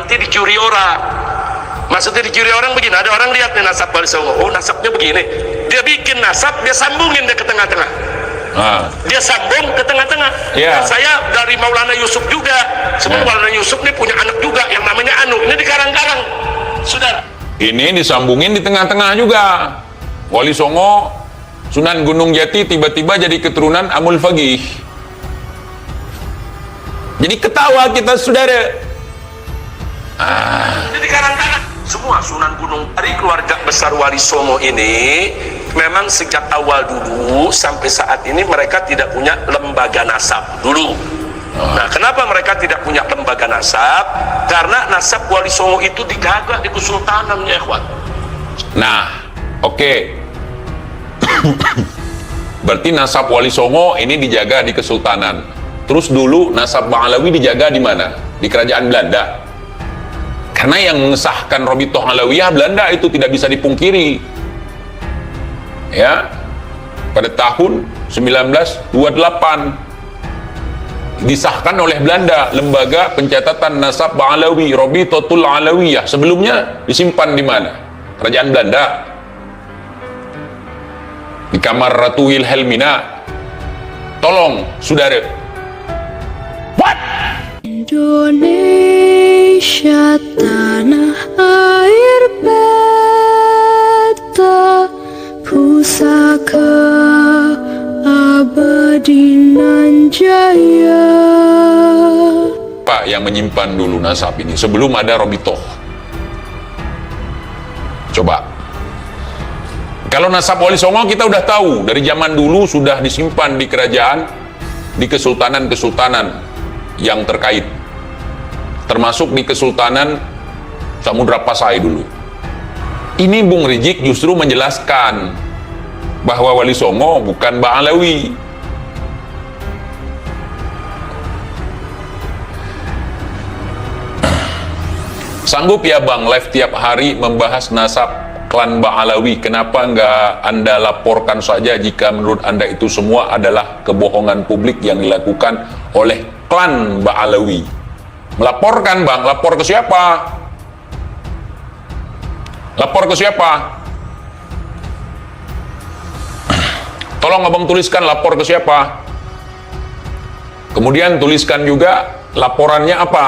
nanti dicuri orang. Maksudnya dicuri orang begini, ada orang lihat nih nasab Wali Songo, oh nasabnya begini, dia bikin nasab, dia sambungin dia ke tengah-tengah. Dia sambung ke tengah-tengah. Nah, saya dari Maulana Yusuf juga, sebelum Maulana Yusuf ini punya anak juga yang namanya Anu, ini dikarang-karang, saudara. Ini disambungin di tengah-tengah juga. Wali Songo, Sunan Gunung Jati tiba-tiba jadi keturunan Amul Fagih. Jadi ketawa kita, saudara. Jadi dikarang-karang. Semua Sunan Gunung dari keluarga besar Wali Songo ini memang sejak awal dulu sampai saat ini mereka tidak punya lembaga nasab dulu. Nah, kenapa mereka tidak punya lembaga nasab? Karena nasab Wali Songo itu dijaga di kesultanan, ya ikhwan. Nah, oke. Berarti nasab Wali Songo ini dijaga di kesultanan. Terus dulu nasab Ba'alawi dijaga di mana? Di kerajaan Belanda. Karena yang mengesahkan Robitoh Alawiyah Belanda itu tidak bisa dipungkiri. Ya. Pada tahun 1928 disahkan oleh Belanda lembaga pencatatan nasab Ba'alawi, Robitotul Alawiyah. Sebelumnya disimpan di mana? Kerajaan Belanda. Di kamar Ratu Wilhelmina. Tolong, saudara. What? Indonesia tanah air beta, pusaka abadi nan jaya. Pak yang menyimpan dulu nasab ini sebelum ada Robitoh. Coba. Kalau nasab Wali Songo kita udah tahu dari zaman dulu sudah disimpan di kerajaan, di kesultanan-kesultanan yang terkait, termasuk di Kesultanan Samudra Pasai dulu. Ini Bung Rijik justru menjelaskan bahwa Wali Songo bukan Ba'alawi. Sanggup ya Bang live tiap hari membahas nasab klan Ba'alawi? Kenapa nggak Anda laporkan saja jika menurut Anda itu semua adalah kebohongan publik yang dilakukan oleh klan Ba'alawi? Melaporkan Bang, lapor ke siapa? Lapor ke siapa? Tolong Abang tuliskan lapor ke siapa. Kemudian tuliskan juga laporannya apa.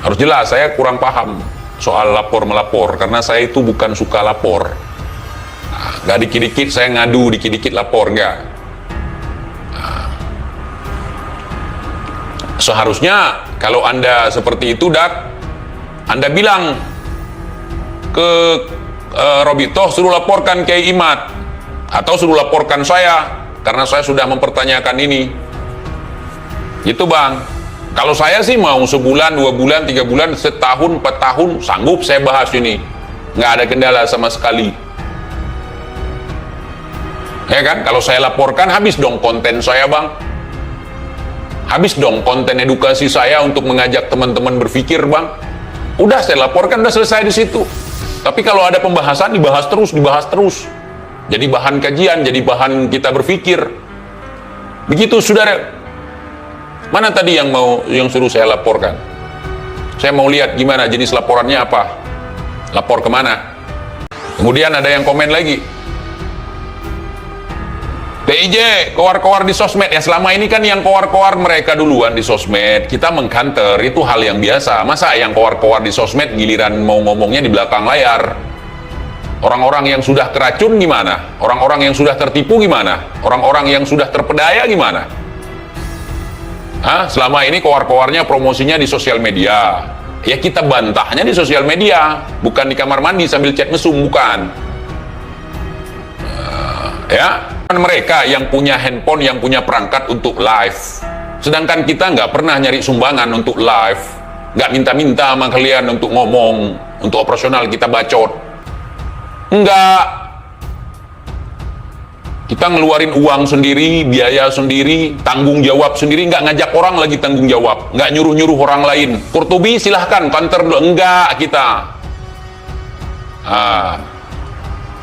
Harus jelas, saya kurang paham soal lapor-melapor, karena saya itu bukan suka lapor. Gak dikit-dikit saya ngadu, dikit-dikit lapor, enggak. Seharusnya kalau Anda seperti itu, Dak, Anda bilang ke Robitoh suruh laporkan Kiai Imad, atau suruh laporkan saya, karena saya sudah mempertanyakan ini. Itu Bang. Kalau saya sih mau sebulan, 2 bulan, 3 bulan, setahun, 4 tahun, sanggup saya bahas ini. Nggak ada kendala sama sekali. Ya kan? Kalau saya laporkan, habis dong konten saya, Bang. Habis dong konten edukasi saya untuk mengajak teman-teman berpikir, Bang. Udah saya laporkan, udah selesai di situ. Tapi kalau ada pembahasan, dibahas terus, dibahas terus. Jadi bahan kajian, jadi bahan kita berpikir. Begitu, saudara. Mana tadi yang suruh saya laporkan? Saya mau lihat gimana jenis laporannya apa. Lapor kemana? Kemudian ada yang komen lagi. TIJ, kowar-kowar di sosmed. Ya selama ini kan yang kowar-kowar mereka duluan di sosmed. Kita mengkanter, itu hal yang biasa. Masa yang kowar-kowar di sosmed giliran mau ngomongnya di belakang layar? Orang-orang yang sudah keracun gimana? Orang-orang yang sudah tertipu gimana? Orang-orang yang sudah terpedaya gimana? Selama ini kowar-kowarnya promosinya di sosial media. Ya kita bantahnya di sosial media, bukan di kamar mandi sambil chat mesum, bukan. Ya, mereka yang punya handphone, yang punya perangkat untuk live. Sedangkan kita nggak pernah nyari sumbangan untuk live, nggak minta-minta sama kalian untuk ngomong, untuk operasional kita bacot. Enggak. Kita ngeluarin uang sendiri, biaya sendiri, tanggung jawab sendiri, nggak ngajak orang lagi tanggung jawab, nggak nyuruh-nyuruh orang lain. Kurtubi silahkan, kantor dulu. Enggak kita.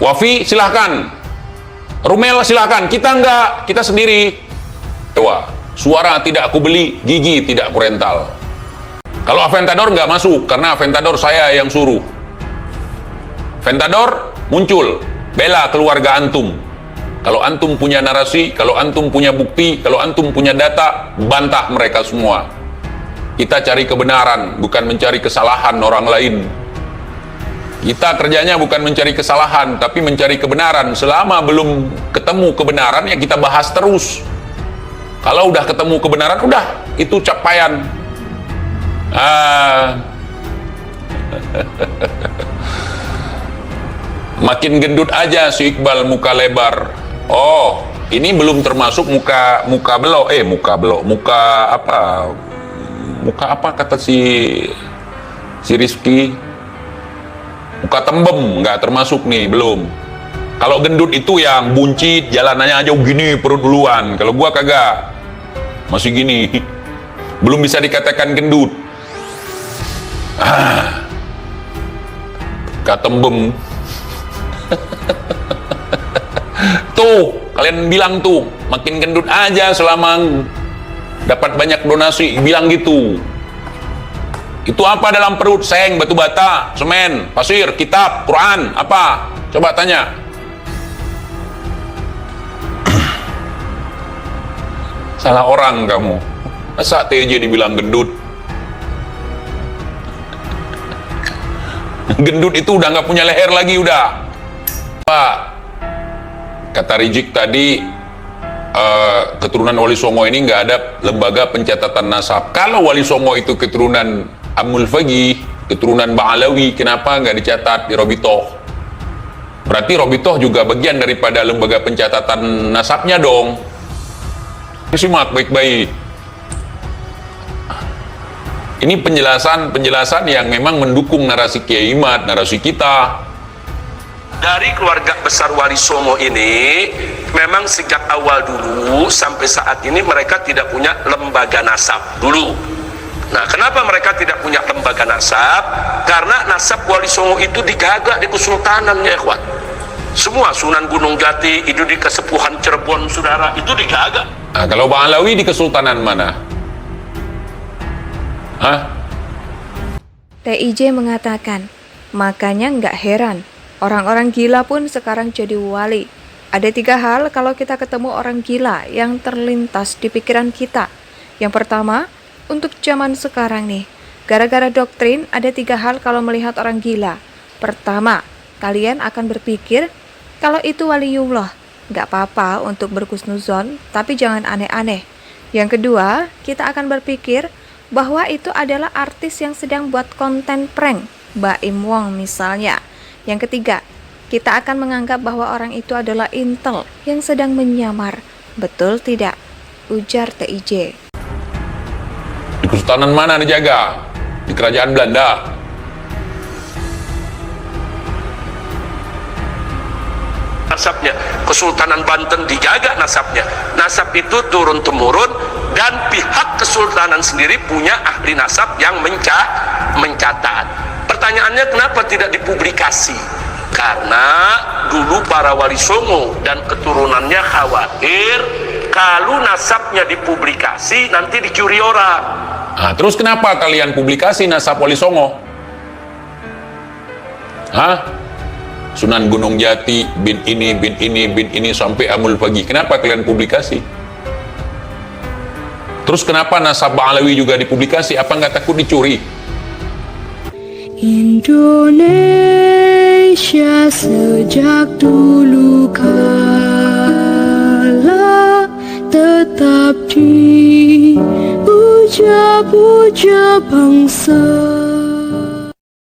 Wafi silahkan. Rumel silahkan, kita enggak, kita sendiri. Suara tidak aku beli, gigi tidak aku rental. Kalau Aventador nggak masuk, karena Aventador saya yang suruh. Aventador muncul, bela keluarga antum. Kalau antum punya narasi, kalau antum punya bukti, kalau antum punya data, bantah mereka semua. Kita cari kebenaran, bukan mencari kesalahan orang lain. Kita kerjanya bukan mencari kesalahan, tapi mencari kebenaran. Selama belum ketemu kebenaran, ya kita bahas terus. Kalau udah ketemu kebenaran, udah, itu capaian. Makin gendut aja si Iqbal, muka lebar. Oh, ini belum termasuk muka belok, muka apa kata si Rizky? Muka tembem, nggak termasuk nih, belum. Kalau gendut itu yang buncit, jalanannya aja gini, perut duluan. Kalau gua kagak, masih gini, belum bisa dikatakan gendut. Katembem. Tuh, kalian bilang tuh, makin gendut aja selama dapat banyak donasi, bilang gitu. Itu apa dalam perut? Seng, batu bata, semen, pasir, kitab, Quran, apa? Coba tanya. Salah orang kamu. Masa TJ dibilang gendut? Gendut itu udah nggak punya leher lagi, udah. Pak, kata Rizik tadi, keturunan Wali Songo ini nggak ada lembaga pencatatan nasab. Kalau Wali Songo itu keturunan Amul Fagih, keturunan Ba'alawi, kenapa nggak dicatat di Robitoh? Berarti Robitoh juga bagian daripada lembaga pencatatan nasabnya dong. Simak baik-baik. Ini penjelasan yang memang mendukung narasi Kiai Imad, narasi kita. Dari keluarga besar Wali Songo ini, memang sejak awal dulu sampai saat ini mereka tidak punya lembaga nasab dulu. Nah, kenapa mereka tidak punya lembaga nasab? Karena nasab Wali Songo itu digagak di kesultanan, ya ikhwan. Semua Sunan Gunung Jati, itu di Kesepuhan Cirebon, saudara, itu digagak. Nah, kalau Ba'alawi di kesultanan mana? Hah? TIJ mengatakan, makanya nggak heran, orang-orang gila pun sekarang jadi wali. Ada 3 hal kalau kita ketemu orang gila yang terlintas di pikiran kita. Yang pertama, untuk zaman sekarang nih, gara-gara doktrin ada 3 hal kalau melihat orang gila. Pertama, kalian akan berpikir kalau itu waliullah, nggak apa-apa untuk berhusnuzon, tapi jangan aneh-aneh. Yang kedua, kita akan berpikir bahwa itu adalah artis yang sedang buat konten prank, Baim Wong misalnya. Yang ketiga, kita akan menganggap bahwa orang itu adalah intel yang sedang menyamar. Betul tidak? Ujar TIJ. Di kesultanan mana dijaga? Di kerajaan Belanda. Nasabnya, Kesultanan Banten dijaga nasabnya. Nasab itu turun-temurun, dan pihak kesultanan sendiri punya ahli nasab yang mencatat. Pertanyaannya, kenapa tidak dipublikasi? Karena dulu para Wali Songo dan keturunannya khawatir kalau nasabnya dipublikasi nanti dicuri orang. Nah, terus kenapa kalian publikasi nasab Wali Songo? Hah? Sunan Gunung Jati, bin ini, sampai Amul Fagih. Kenapa kalian publikasi? Terus kenapa nasab Ba'alawi juga dipublikasi? Apa nggak takut dicuri? Indonesia sejak dulu kala tetap dipuja-puja bangsa.